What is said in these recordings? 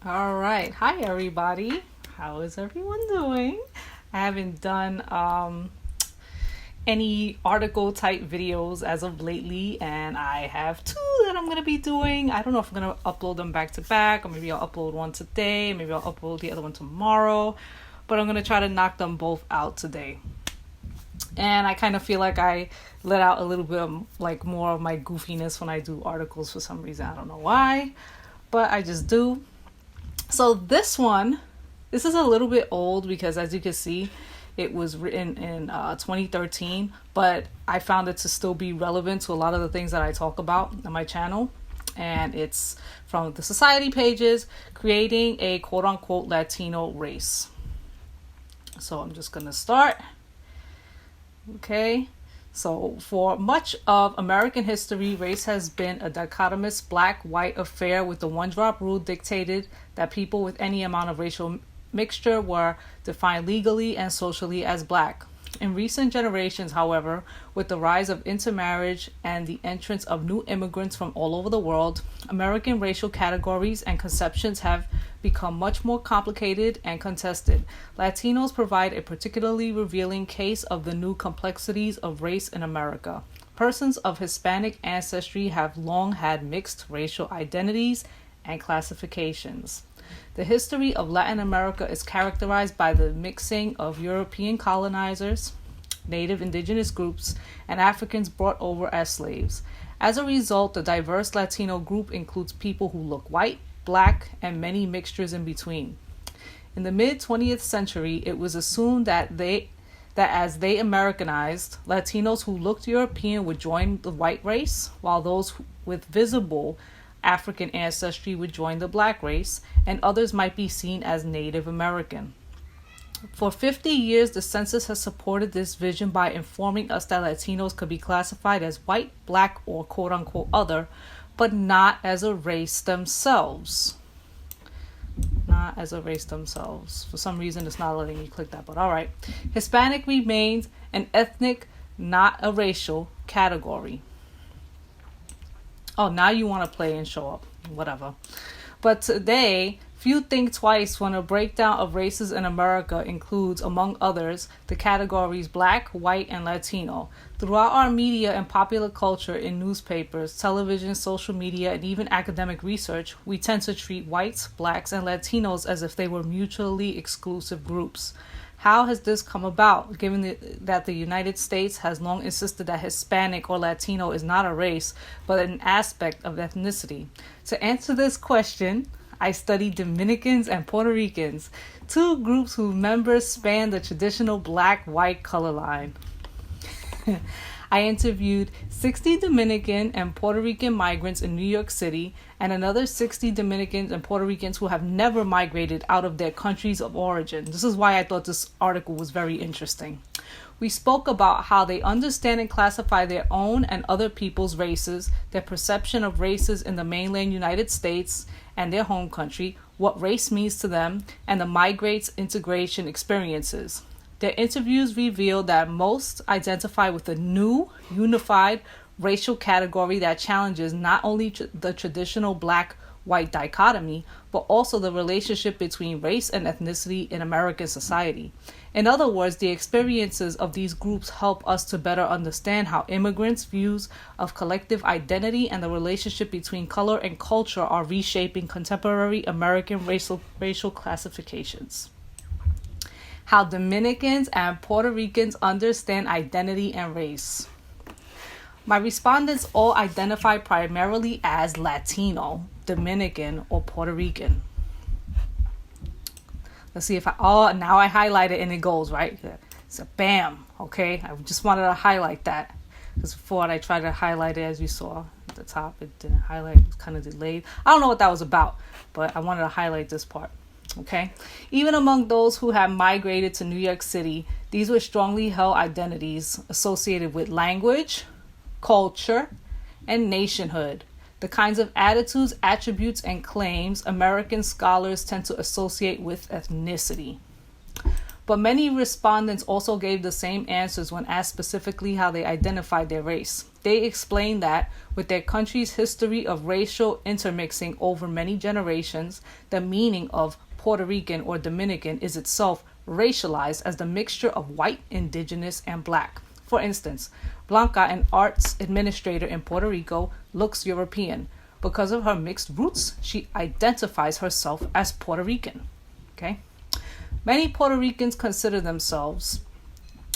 All right. Hi, everybody. How is everyone doing? I haven't done any article type videos as of lately, and I have two that I'm going to be doing. I don't know if I'm going to upload them back to back, or maybe I'll upload one today, maybe I'll upload the other one tomorrow, but I'm going to try to knock them both out today. And I kind of feel like I let out a little bit of like more of my goofiness when I do articles for some reason. I don't know why, but I just do. So this is a little bit old because as you can see, it was written in 2013, but I found it to still be relevant to a lot of the things that I talk about on my channel. And it's from the society pages, creating a quote unquote Latino race. So I'm just going to start. Okay. So, for much of American history, race has been a dichotomous black-white affair with the one-drop rule dictated that people with any amount of racial mixture were defined legally and socially as black. In recent generations, however, with the rise of intermarriage and the entrance of new immigrants from all over the world, American racial categories and conceptions have become much more complicated and contested. Latinos provide a particularly revealing case of the new complexities of race in America. Persons of Hispanic ancestry have long had mixed racial identities and classifications. The history of Latin America is characterized by the mixing of European colonizers, native indigenous groups, and Africans brought over as slaves. As a result, the diverse Latino group includes people who look white, black, and many mixtures in between. In the mid-20th century, it was assumed that as they Americanized, Latinos who looked European would join the white race, while those with visible African ancestry would join the black race, and others might be seen as Native American. For 50 years, the census has supported this vision by informing us that Latinos could be classified as white, black, or quote-unquote other, but not as a race themselves. Not as a race themselves. For some reason, it's not letting me click that, but all right. Hispanic remains an ethnic, not a racial category. Oh, now you want to play and show up. Whatever. But today, few think twice when a breakdown of races in America includes, among others, the categories black, white, and Latino. Throughout our media and popular culture in newspapers, television, social media, and even academic research, we tend to treat whites, blacks, and Latinos as if they were mutually exclusive groups. How has this come about, given that the United States has long insisted that Hispanic or Latino is not a race, but an aspect of ethnicity? To answer this question, I studied Dominicans and Puerto Ricans, two groups whose members span the traditional black-white color line. I interviewed 60 Dominican and Puerto Rican migrants in New York City and another 60 Dominicans and Puerto Ricans who have never migrated out of their countries of origin. This is why I thought this article was very interesting. We spoke about how they understand and classify their own and other people's races, their perception of races in the mainland United States and their home country, what race means to them, and the migrates' integration experiences. Their interviews revealed that most identify with a new, unified racial category that challenges not only the traditional black-white dichotomy, but also the relationship between race and ethnicity in American society. In other words, the experiences of these groups help us to better understand how immigrants' views of collective identity and the relationship between color and culture are reshaping contemporary American racial classifications. How Dominicans and Puerto Ricans understand identity and race. My respondents all identify primarily as Latino, Dominican, or Puerto Rican. Let's see if now I highlight it and it goes, right? So bam, okay? I just wanted to highlight that. Because before I tried to highlight it, as you saw at the top, it didn't highlight, it was kind of delayed. I don't know what that was about, but I wanted to highlight this part. Okay. Even among those who have migrated to New York City, these were strongly held identities associated with language, culture, and nationhood. The kinds of attitudes, attributes, and claims American scholars tend to associate with ethnicity. But many respondents also gave the same answers when asked specifically how they identified their race. They explain that with their country's history of racial intermixing over many generations, the meaning of Puerto Rican or Dominican is itself racialized as the mixture of white, indigenous, and black. For instance, Blanca, an arts administrator in Puerto Rico, looks European. Because of her mixed roots, she identifies herself as Puerto Rican. Okay? Many Puerto Ricans consider themselves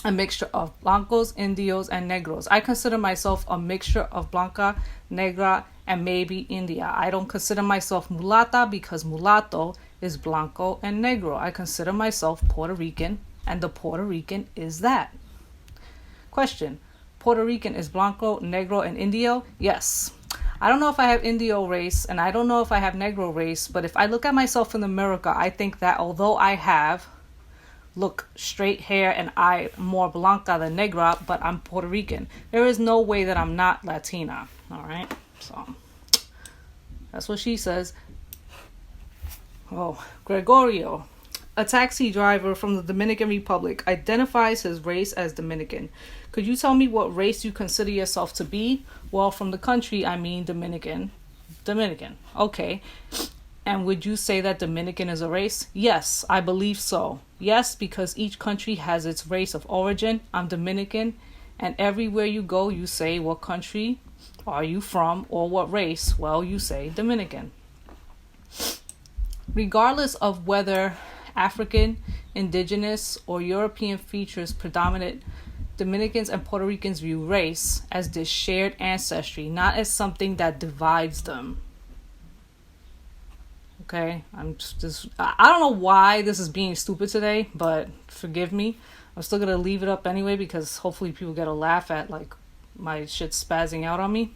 a mixture of blancos, indios, and negros. I consider myself a mixture of blanca, negra, and maybe India. I don't consider myself mulata because mulatto is blanco and negro. I consider myself Puerto Rican, and the Puerto Rican is that. Question: Puerto Rican is blanco, negro, and indio? Yes. I don't know if I have indio race, and I don't know if I have negro race, but if I look at myself in the mirror, I think that although I have look straight hair and I more blanca than negra, but I'm Puerto Rican. There is no way that I'm not Latina. All right, so that's what she says. Oh, Gregorio, a taxi driver from the Dominican Republic, identifies his race as Dominican. Could you tell me what race you consider yourself to be? Well, from the country, I mean Dominican. Okay. And would you say that Dominican is a race? Yes, I believe so. Yes, because each country has its race of origin. I'm Dominican, and everywhere you go, you say what country are you from or what race? Well, you say Dominican. Regardless of whether African, indigenous, or European features predominate, Dominicans and Puerto Ricans view race as this shared ancestry, not as something that divides them. Okay, I don't know why this is being stupid today, but forgive me. I'm still gonna leave it up anyway because hopefully people get a laugh at like my shit spazzing out on me.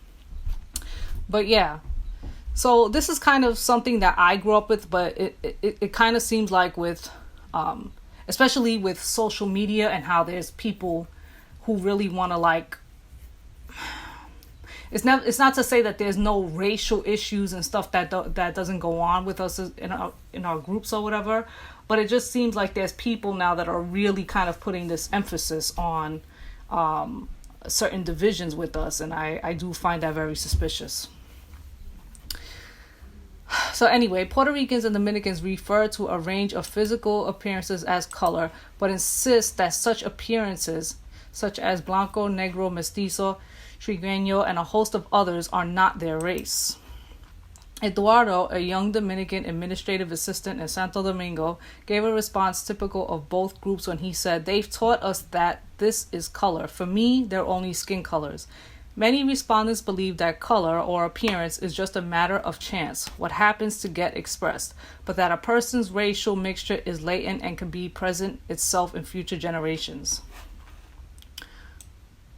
But yeah, so this is kind of something that I grew up with, but it kind of seems like with, especially with social media and how there's people who really want to like, it's not to say that there's no racial issues and stuff that doesn't go on with us in our groups or whatever, but it just seems like there's people now that are really kind of putting this emphasis on certain divisions with us, and I do find that very suspicious. So anyway, Puerto Ricans and Dominicans refer to a range of physical appearances as color, but insist that such appearances, such as blanco, negro, mestizo, trigueño, and a host of others, are not their race. Eduardo, a young Dominican administrative assistant in Santo Domingo, gave a response typical of both groups when he said, "They've taught us that this is color. For me, they're only skin colors." Many respondents believe that color or appearance is just a matter of chance, what happens to get expressed, but that a person's racial mixture is latent and can be present itself in future generations.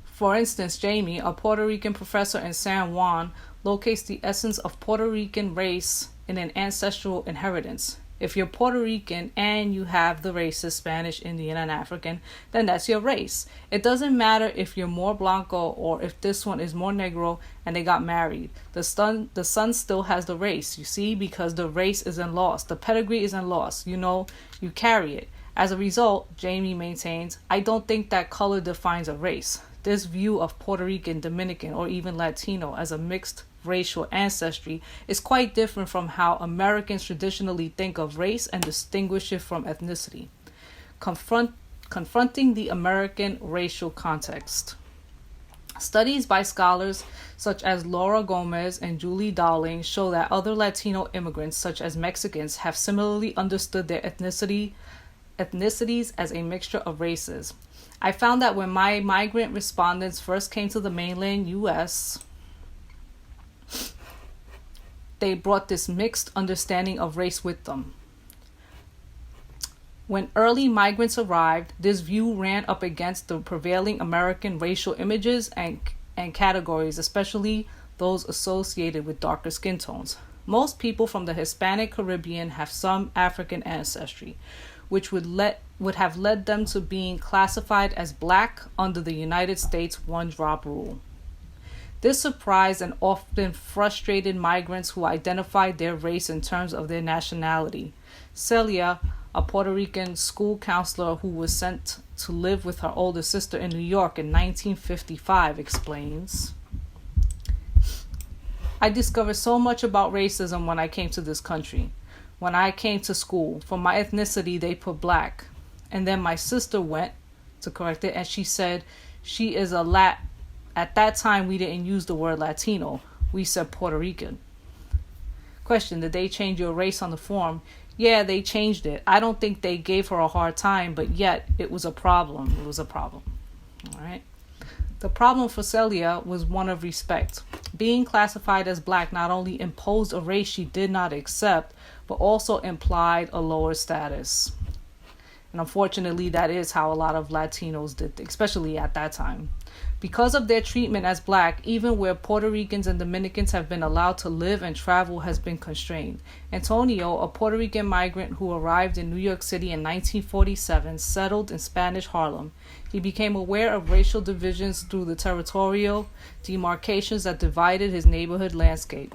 For instance, Jamie, a Puerto Rican professor in San Juan, locates the essence of Puerto Rican race in an ancestral inheritance. If you're Puerto Rican and you have the races Spanish, Indian, and African, then that's your race. It doesn't matter if you're more blanco or if this one is more negro and they got married. The son still has the race, you see, because the race isn't lost. The pedigree isn't lost. You carry it. As a result, Jamie maintains, I don't think that color defines a race. This view of Puerto Rican, Dominican, or even Latino as a mixed racial ancestry is quite different from how Americans traditionally think of race and distinguish it from ethnicity. Confronting the American racial context. Studies by scholars such as Laura Gomez and Julie Dowling show that other Latino immigrants, such as Mexicans, have similarly understood their ethnicities as a mixture of races. I found that when my migrant respondents first came to the mainland U.S., they brought this mixed understanding of race with them. When early migrants arrived, this view ran up against the prevailing American racial images and categories, especially those associated with darker skin tones. Most people from the Hispanic Caribbean have some African ancestry, which would have led them to being classified as black under the United States one-drop rule. This surprised and often frustrated migrants who identified their race in terms of their nationality. Celia, a Puerto Rican school counselor who was sent to live with her older sister in New York in 1955, explains, I discovered so much about racism when I came to this country. When I came to school, for my ethnicity, they put black. And then my sister went to correct it, and she said she is a At that time, we didn't use the word Latino. We said Puerto Rican. Question, did they change your race on the form? Yeah, they changed it. I don't think they gave her a hard time, but yet it was a problem. It was a problem. All right. The problem for Celia was one of respect. Being classified as black not only imposed a race she did not accept, but also implied a lower status. And unfortunately, that is how a lot of Latinos did, especially at that time. Because of their treatment as black, even where Puerto Ricans and Dominicans have been allowed to live and travel has been constrained. Antonio, a Puerto Rican migrant who arrived in New York City in 1947, settled in Spanish Harlem. He became aware of racial divisions through the territorial demarcations that divided his neighborhood landscape.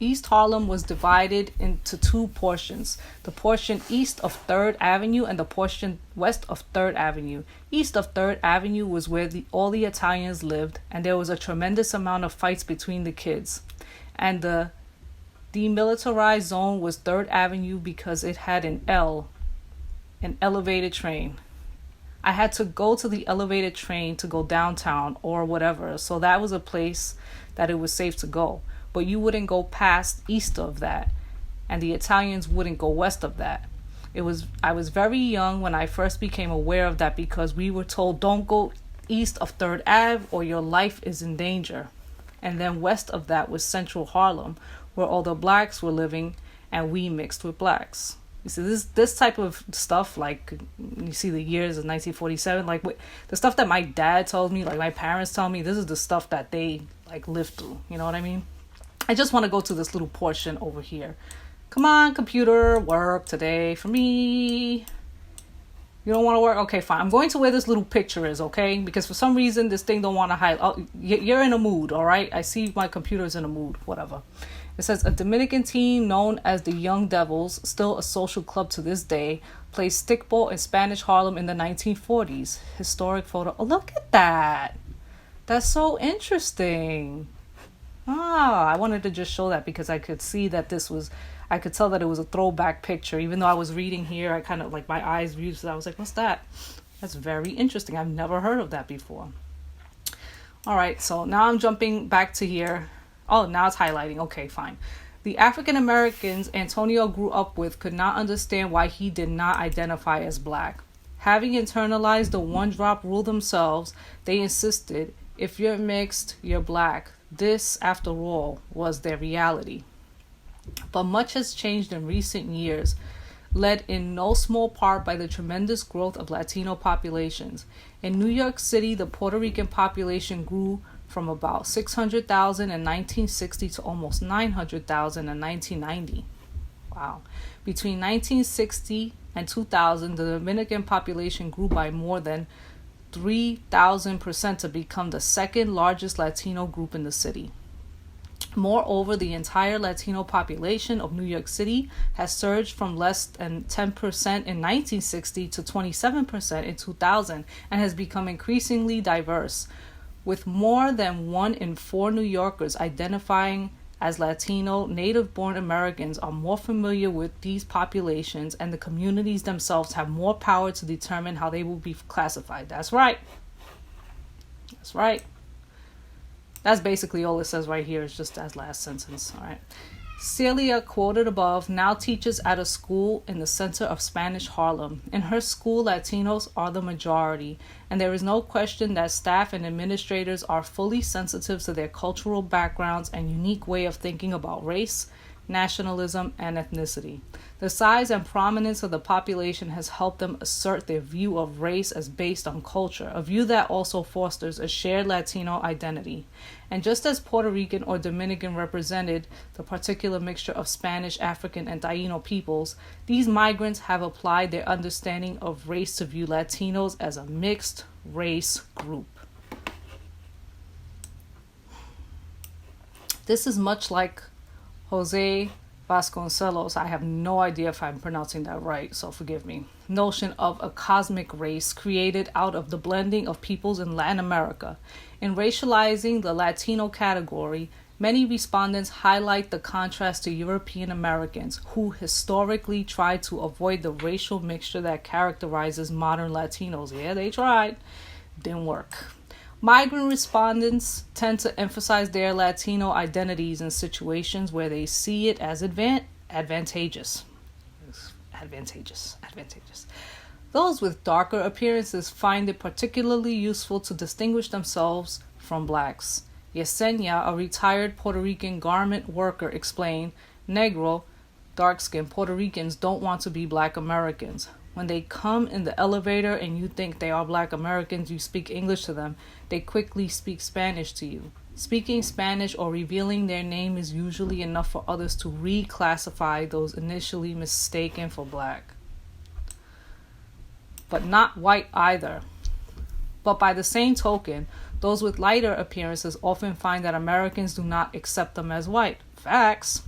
East Harlem was divided into two portions, the portion east of 3rd Avenue and the portion west of 3rd Avenue. East of 3rd Avenue was where all the Italians lived, and there was a tremendous amount of fights between the kids. And the demilitarized zone was 3rd Avenue because it had an elevated train. I had to go to the elevated train to go downtown or whatever, so that was a place that it was safe to go. But you wouldn't go past east of that, and the Italians wouldn't go west of that. I was very young when I first became aware of that, because we were told don't go east of 3rd Ave or your life is in danger. And then west of that was Central Harlem, where all the blacks were living, and we mixed with blacks. You see, this type of stuff, like you see the years of 1947, like the stuff that my dad told me, like my parents tell me, this is the stuff that they like lived through. You know what I mean? I just want to go to this little portion over here. Come on, computer, work today for me. You don't want to work? Okay, fine. I'm going to where this little picture is, okay? Because for some reason, this thing don't want to hide. Oh, you're in a mood, all right? I see my computer's in a mood, whatever. It says, a Dominican team known as the Young Devils, still a social club to this day, plays stickball in Spanish Harlem in the 1940s. Historic photo. Oh, look at that. That's so interesting. I wanted to just show that because I could see that I could tell that it was a throwback picture. Even though I was reading here, I kind of like my eyes viewed, so I was like, what's that? That's very interesting. I've never heard of that before. All right, so now I'm jumping back to here. Oh, now it's highlighting. Okay, fine. The African Americans Antonio grew up with could not understand why he did not identify as black. Having internalized the one-drop rule themselves, they insisted, if you're mixed, you're black. This, after all, was their reality. But much has changed in recent years, led in no small part by the tremendous growth of Latino populations. In New York City, the Puerto Rican population grew from about 600,000 in 1960 to almost 900,000 in 1990. Wow. Between 1960 and 2000, the Dominican population grew by more than 3,000% to become the second largest Latino group in the city. Moreover, the entire Latino population of New York City has surged from less than 10% in 1960 to 27% in 2000 and has become increasingly diverse, with more than 1 in 4 New Yorkers identifying as Latino. Native-born Americans are more familiar with these populations, and the communities themselves have more power to determine how they will be classified. That's right. That's right. That's basically all it says right here. It's just that last sentence. All right. Celia, quoted above, now teaches at a school in the center of Spanish Harlem. In her school, Latinos are the majority, and there is no question that staff and administrators are fully sensitive to their cultural backgrounds and unique way of thinking about race, nationalism, and ethnicity. The size and prominence of the population has helped them assert their view of race as based on culture, a view that also fosters a shared Latino identity. And just as Puerto Rican or Dominican represented the particular mixture of Spanish, African, and Taino peoples, these migrants have applied their understanding of race to view Latinos as a mixed race group. This is much like Jose Vasconcelos, I have no idea if I'm pronouncing that right, so forgive me, notion of a cosmic race created out of the blending of peoples in Latin America. In racializing the Latino category, many respondents highlight the contrast to European Americans, who historically tried to avoid the racial mixture that characterizes modern Latinos. Yeah, they tried. Didn't work. Migrant respondents tend to emphasize their Latino identities in situations where they see it as advantageous. Those with darker appearances find it particularly useful to distinguish themselves from blacks. Yesenia, a retired Puerto Rican garment worker, explained, Negro, dark-skinned Puerto Ricans don't want to be black Americans. When they come in the elevator and you think they are black Americans, you speak English to them, they quickly speak Spanish to you. Speaking Spanish or revealing their name is usually enough for others to reclassify those initially mistaken for black. But not white either. But by the same token, those with lighter appearances often find that Americans do not accept them as white. Facts.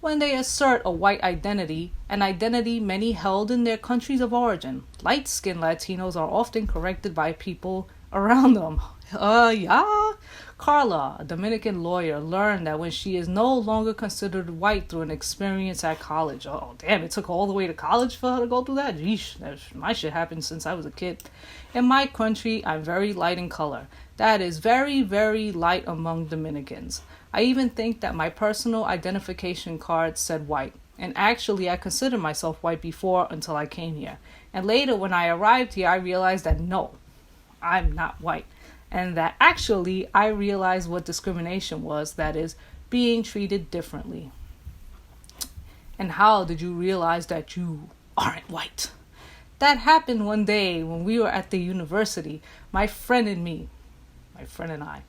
When they assert a white identity, an identity many held in their countries of origin, light-skinned Latinos are often corrected by people around them. Yeah. Carla, a Dominican lawyer, learned that when she is no longer considered white through an experience at college. Oh, damn, it took all the way to college for her to go through that? Yeesh, my shit happened since I was a kid. In my country, I'm very light in color. That is very, very light among Dominicans. I even think that my personal identification card said white. And actually, I considered myself white before until I came here. And later, when I arrived here, I realized that no, I'm not white. And that actually, I realized what discrimination was, that is, being treated differently. And how did you realize that you aren't white? That happened one day when we were at the university, my friend and I.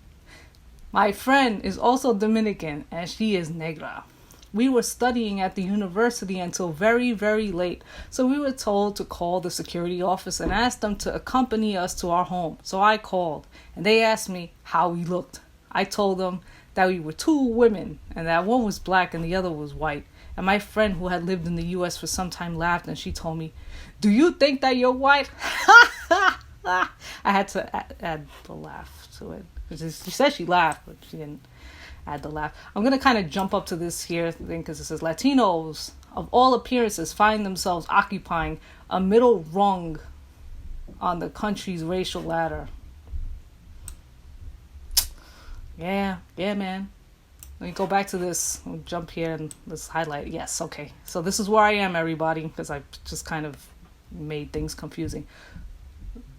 My friend is also Dominican, and she is negra. We were studying at the university until very, very late, so we were told to call the security office and ask them to accompany us to our home. So I called, and they asked me how we looked. I told them that we were two women, and that one was black and the other was white. And my friend, who had lived in the U.S. for some time, laughed, and she told me, "Do you think that you're white?" I had to add the laugh to it. She said she laughed, but she didn't add the laugh. I'm going to kind of jump up to this here thing because it says, Latinos of all appearances find themselves occupying a middle rung on the country's racial ladder. Yeah, man. Let me go back to this. We'll jump here and let's highlight. Yes, okay. So this is where I am, everybody, because I just kind of made things confusing.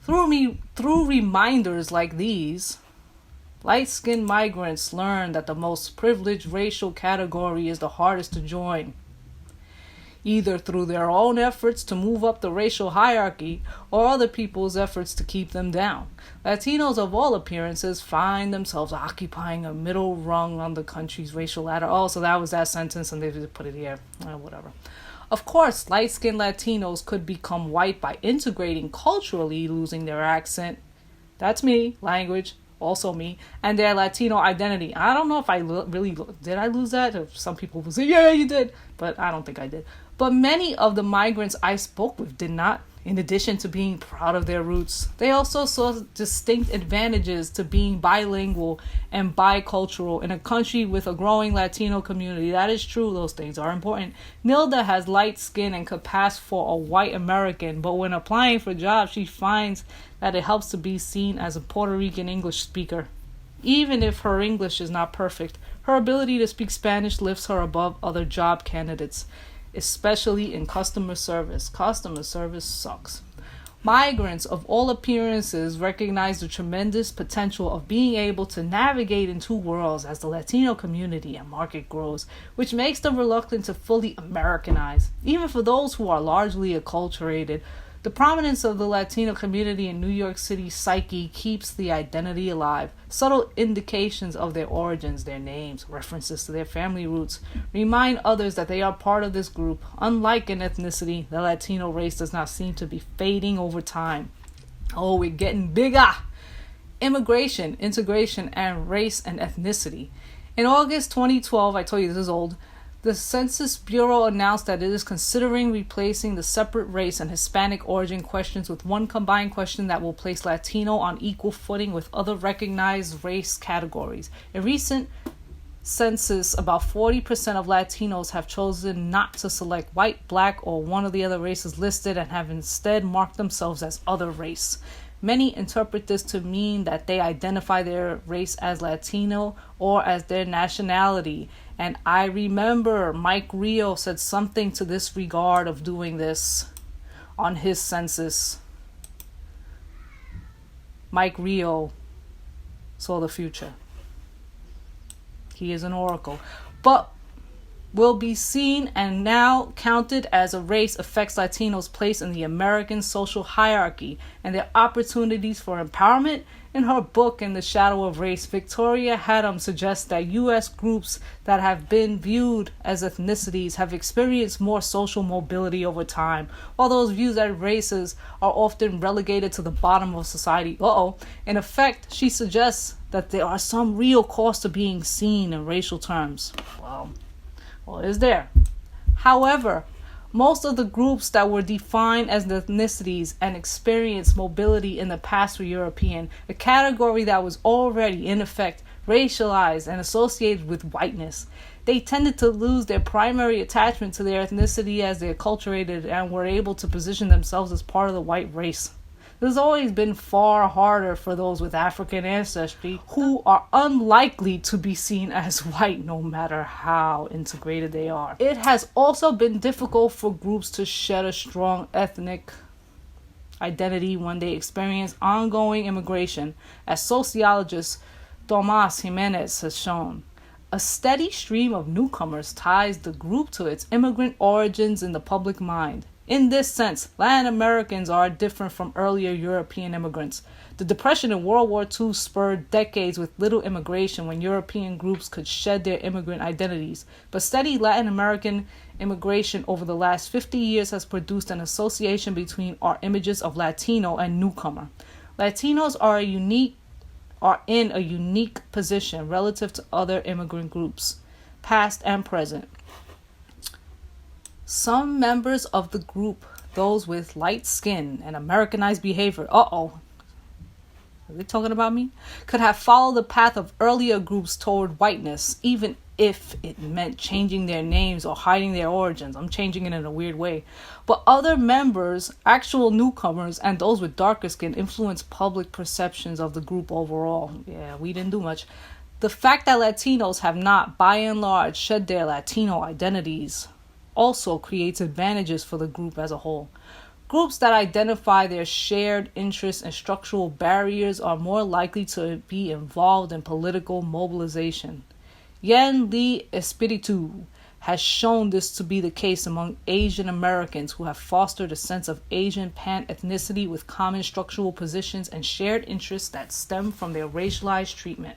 Through reminders like these, light-skinned migrants learn that the most privileged racial category is the hardest to join, either through their own efforts to move up the racial hierarchy or other people's efforts to keep them down. Latinos of all appearances find themselves occupying a middle rung on the country's racial ladder. Oh, so that was that sentence and they just put it here. Whatever. Of course, light-skinned Latinos could become white by integrating culturally, losing their accent. That's me, language, also me, and their Latino identity. I don't know if I did I lose that? Some people will say, yeah, you did, but I don't think I did. But many of the migrants I spoke with did not. In addition to being proud of their roots, they also saw distinct advantages to being bilingual and bicultural in a country with a growing Latino community. That is true. Those things are important. Nilda has light skin and could pass for a white American, but when applying for jobs, she finds that it helps to be seen as a Puerto Rican English speaker. Even if her English is not perfect, her ability to speak Spanish lifts her above other job candidates, especially in customer service. Customer service sucks. Migrants of all appearances recognize the tremendous potential of being able to navigate in two worlds as the Latino community and market grows, which makes them reluctant to fully Americanize. Even for those who are largely acculturated, the prominence of the Latino community in New York City's psyche keeps the identity alive. Subtle indications of their origins, their names, references to their family roots remind others that they are part of this group. Unlike an ethnicity, the Latino race does not seem to be fading over time. Oh, we're getting bigger! Immigration, integration, and race and ethnicity. In August 2012, I told you this is old, The Census Bureau announced that it is considering replacing the separate race and Hispanic origin questions with one combined question that will place Latino on equal footing with other recognized race categories. In recent census, about 40% of Latinos have chosen not to select white, black, or one of the other races listed and have instead marked themselves as other race. Many interpret this to mean that they identify their race as Latino or as their nationality. And I remember Mike Rio said something to this regard of doing this on his census. Mike Rio saw the future. He is an oracle. But will be seen and now counted as a race affects Latinos' place in the American social hierarchy and their opportunities for empowerment. In her book, In the Shadow of Race, Victoria Haddam suggests that U.S. groups that have been viewed as ethnicities have experienced more social mobility over time, while those viewed as races are often relegated to the bottom of society. In effect, she suggests that there are some real costs to being seen in racial terms. Well, is there? However, most of the groups that were defined as ethnicities and experienced mobility in the past were European, a category that was already, in effect, racialized and associated with whiteness. They tended to lose their primary attachment to their ethnicity as they acculturated and were able to position themselves as part of the white race. This has always been far harder for those with African ancestry who are unlikely to be seen as white no matter how integrated they are. It has also been difficult for groups to shed a strong ethnic identity when they experience ongoing immigration, as sociologist Tomas Jimenez has shown. A steady stream of newcomers ties the group to its immigrant origins in the public mind. In this sense, Latin Americans are different from earlier European immigrants. The Depression in World War II spurred decades with little immigration when European groups could shed their immigrant identities. But steady Latin American immigration over the last 50 years has produced an association between our images of Latino and newcomer. Latinos are in a unique position relative to other immigrant groups, past and present. Some members of the group, those with light skin and Americanized behavior, are they talking about me? Could have followed the path of earlier groups toward whiteness, even if it meant changing their names or hiding their origins. I'm changing it in a weird way. But other members, actual newcomers, and those with darker skin influence public perceptions of the group overall. Yeah, we didn't do much. The fact that Latinos have not, by and large, shed their Latino identities also creates advantages for the group as a whole. Groups that identify their shared interests and structural barriers are more likely to be involved in political mobilization. Yen Lee Espiritu has shown this to be the case among Asian Americans who have fostered a sense of Asian pan-ethnicity with common structural positions and shared interests that stem from their racialized treatment.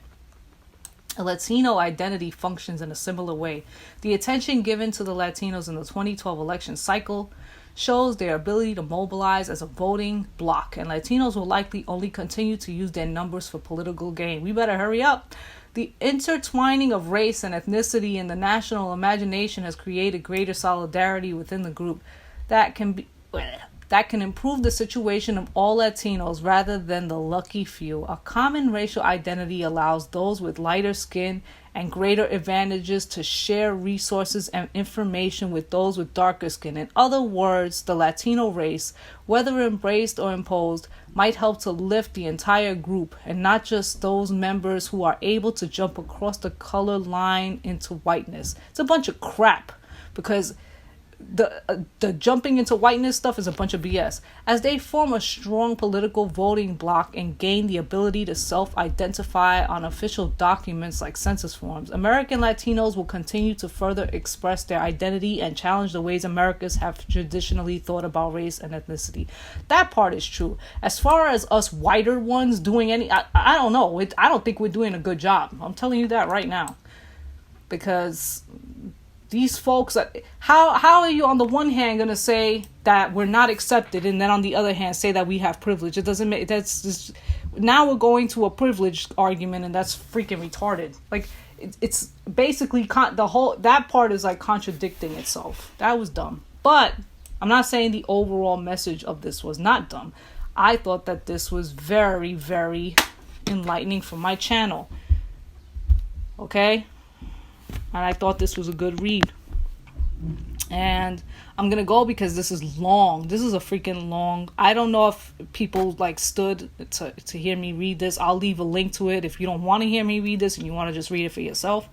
A Latino identity functions in a similar way. The attention given to the Latinos in the 2012 election cycle shows their ability to mobilize as a voting bloc, and Latinos will likely only continue to use their numbers for political gain. We better hurry up. The intertwining of race and ethnicity in the national imagination has created greater solidarity within the group that can improve the situation of all Latinos rather than the lucky few. A common racial identity allows those with lighter skin and greater advantages to share resources and information with those with darker skin. In other words, the Latino race, whether embraced or imposed, might help to lift the entire group and not just those members who are able to jump across the color line into whiteness. It's a bunch of crap, because the jumping into whiteness stuff is a bunch of BS. As they form a strong political voting bloc and gain the ability to self-identify on official documents like census forms, American Latinos will continue to further express their identity and challenge the ways Americans have traditionally thought about race and ethnicity. That part is true. As far as us whiter ones doing I don't know. I don't think we're doing a good job. I'm telling you that right now. Because these folks, how are you on the one hand going to say that we're not accepted and then on the other hand say that we have privilege? It doesn't make, that's just, now we're going to a privilege argument, and that's freaking retarded. Like, it's basically the whole, that part is like contradicting itself. That was dumb. But I'm not saying the overall message of this was not dumb. I thought that this was very, very enlightening for my channel. Okay? And I thought this was a good read. And I'm gonna go because this is long. This is a freaking long. I don't know if people like stood to hear me read this. I'll leave a link to it if you don't want to hear me read this and you want to just read it for yourself.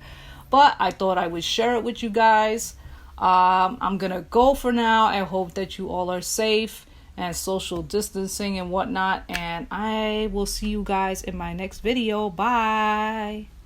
But I thought I would share it with you guys. I'm gonna go for now. I hope that you all are safe and social distancing and whatnot. And I will see you guys in my next video. Bye.